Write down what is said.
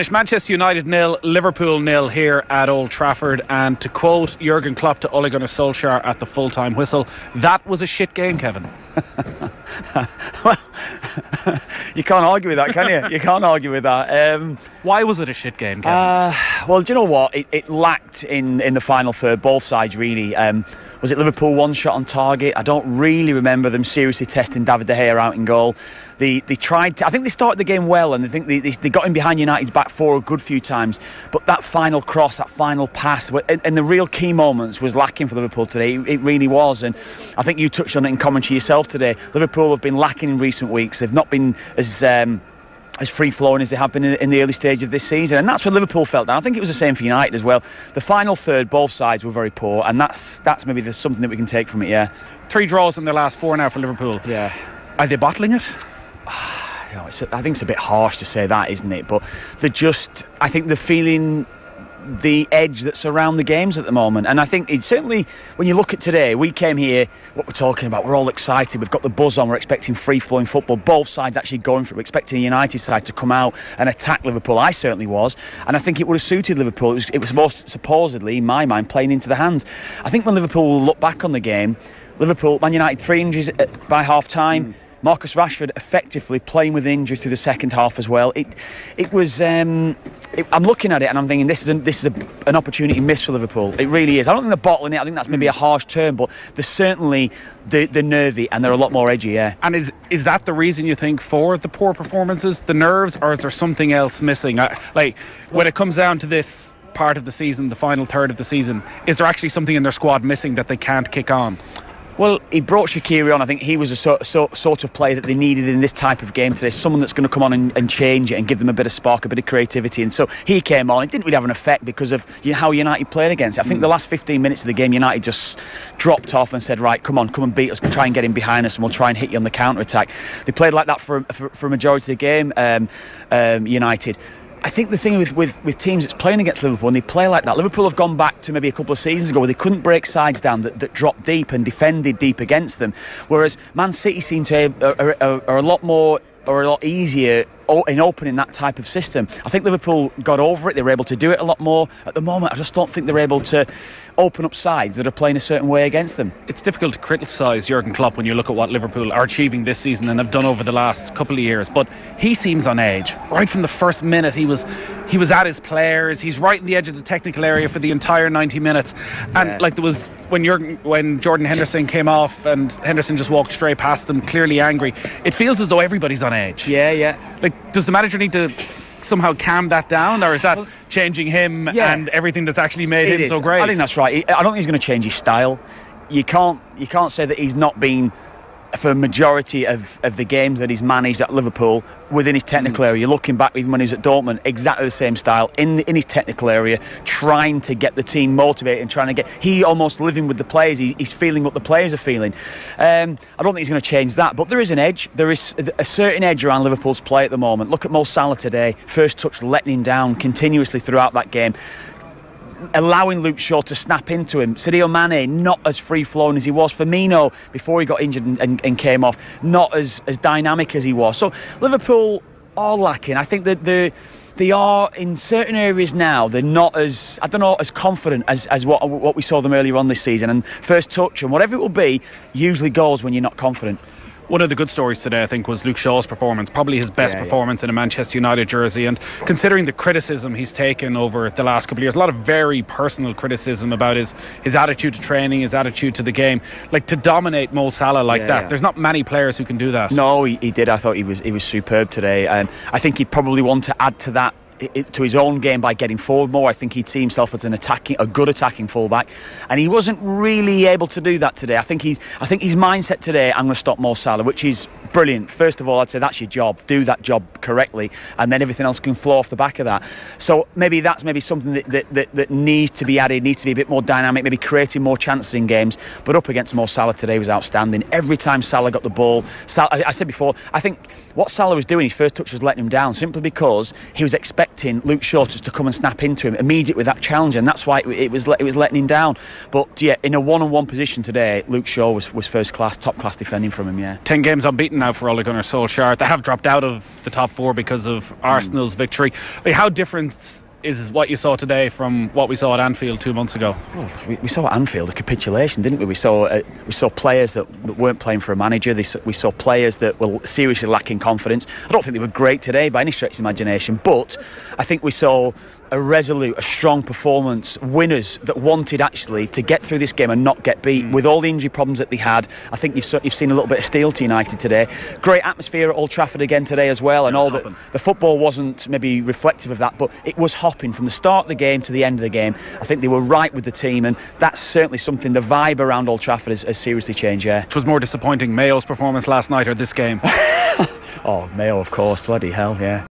Finished Manchester United 0, Liverpool 0 here at Old Trafford, and to quote Jurgen Klopp to Ole Gunnar Solskjaer at the full-time whistle, that was a shit game, Kevin. Well, you can't argue with that, can you? You can't argue with that. Why was it a shit game, Kevin? Well, do you know what? It lacked in the final third, both sides really. Was it Liverpool one shot on target? I don't really remember them seriously testing David De Gea out in goal. They tried to, I think they started the game well, and I think they got in behind United's back four a good few times, but that final cross, that final pass, and the real key moments was lacking for Liverpool today. It really was, and I think you touched on it in commentary yourself today. Liverpool have been lacking in recent weeks. They've not been as free-flowing as they have been in the early stage of this season, and that's what Liverpool felt. And I think it was the same for United as well. The final third, both sides were very poor, and that's maybe there's something that we can take from it. Yeah, 3 draws in their last 4 now for Liverpool. Yeah, are they bottling it? You know, I think it's a bit harsh to say that, isn't it? But I think they're feeling the edge that's around the games at the moment, and I think it's certainly, when you look at today, we came here, what we're talking about, we're all excited, we've got the buzz on, we're expecting free-flowing football, both sides actually going for it, we're expecting the United side to come out and attack Liverpool. I certainly was, and I think it would have suited Liverpool. It was most supposedly, in my mind, playing into the hands. I think when Liverpool will look back on the game, Man United 3 injuries by half-time, Marcus Rashford effectively playing with injury through the second half as well. It was. I'm looking at it and I'm thinking this is an opportunity missed for Liverpool. It really is. I don't think they're bottling it. I think that's maybe a harsh term, but they're certainly they're nervy and they're a lot more edgy. Yeah. And is that the reason you think for the poor performances, the nerves, or is there something else missing? Like when it comes down to this part of the season, the final third of the season, is there actually something in their squad missing that they can't kick on? Well, he brought Shaqiri on. I think he was a sort of player that they needed in this type of game today. Someone that's going to come on and change it and give them a bit of spark, a bit of creativity. And so he came on. It didn't really have an effect because of how United played against it. I think the last 15 minutes of the game, United just dropped off and said, right, come and beat us, try and get in behind us, and we'll try and hit you on the counter-attack. They played like that for a majority of the game, United. I think the thing with teams that's playing against Liverpool, and they play like that, Liverpool have gone back to maybe a couple of seasons ago where they couldn't break sides down that dropped deep and defended deep against them, whereas Man City seem to are a lot more or a lot easier in opening that type of system. I think Liverpool got over it. They were able to do it a lot more. At the moment, I just don't think they're able to open up sides that are playing a certain way against them. It's difficult to criticise Jurgen Klopp when you look at what Liverpool are achieving this season and have done over the last couple of years, but he seems on edge. Right from the first minute, he was at his players. He's right in the edge of the technical area for the entire 90 minutes. And like there was when Jordan Henderson came off and Henderson just walked straight past them, clearly angry. It feels as though everybody's on edge. Yeah. Like, does the manager need to somehow calm that down, or is that changing him and everything that's actually made him so great? I think that's right. I don't think he's going to change his style. You can't say that he's not been, for a majority of the games that he's managed at Liverpool, within his technical area. You're looking back even when he was at Dortmund, exactly the same style in his technical area, trying to get the team motivated and he almost living with the players. He's feeling what the players are feeling. I don't think he's going to change that, but there is an edge. There is a certain edge around Liverpool's play at the moment. Look at Mo Salah today, first touch letting him down continuously throughout that game, allowing Luke Shaw to snap into him. Sadio Mane not as free-flowing as he was. Firmino, before he got injured and came off, not as dynamic as he was. So Liverpool are lacking. I think that they are in certain areas now. They're not as confident as what we saw them earlier on this season. And first touch and whatever it will be usually goes when you're not confident. One of the good stories today, I think, was Luke Shaw's performance, probably his best performance in a Manchester United jersey. And considering the criticism he's taken over the last couple of years, a lot of very personal criticism about his attitude to training, his attitude to the game, like to dominate Mo Salah like that. There's not many players who can do that. No, he did. I thought he was superb today. I think he'd probably want to add to that, to his own game, by getting forward more. I think he'd see himself as a good attacking fullback, and he wasn't really able to do that today. I think his mindset today, I'm going to stop Mo Salah, which is brilliant. First of all, I'd say that's your job. Do that job correctly, and then everything else can flow off the back of that. So maybe that's something that needs to be added, needs to be a bit more dynamic, maybe creating more chances in games. But up against Mo Salah today was outstanding. Every time Salah got the ball, I said before, I think what Salah was doing, his first touch was letting him down, simply because he was expecting Luke Shaw to come and snap into him immediately with that challenge, and that's why it was letting him down. But yeah, in a one-on-one position today, Luke Shaw was first class, top class defending from him. 10 games unbeaten now for Ole Gunnar Solskjaer. They have dropped out of the top four because of Arsenal's victory. I mean, how different is what you saw today from what we saw at Anfield 2 months ago? Well, we saw at Anfield a capitulation, didn't we? We saw players that weren't playing for a manager. We saw players that were seriously lacking confidence. I don't think they were great today by any stretch of the imagination, but I think we saw a resolute, a strong performance, winners that wanted actually to get through this game and not get beat. With all the injury problems that they had, I think you've seen a little bit of steel to United today. Great atmosphere at Old Trafford again today as well, and all that. The football wasn't maybe reflective of that, but it was hopping from the start of the game to the end of the game. I think they were right with the team, and that's certainly something. The vibe around Old Trafford has seriously changed. Yeah. Which was more disappointing, Mayo's performance last night or this game? Oh, Mayo, of course. Bloody hell, yeah.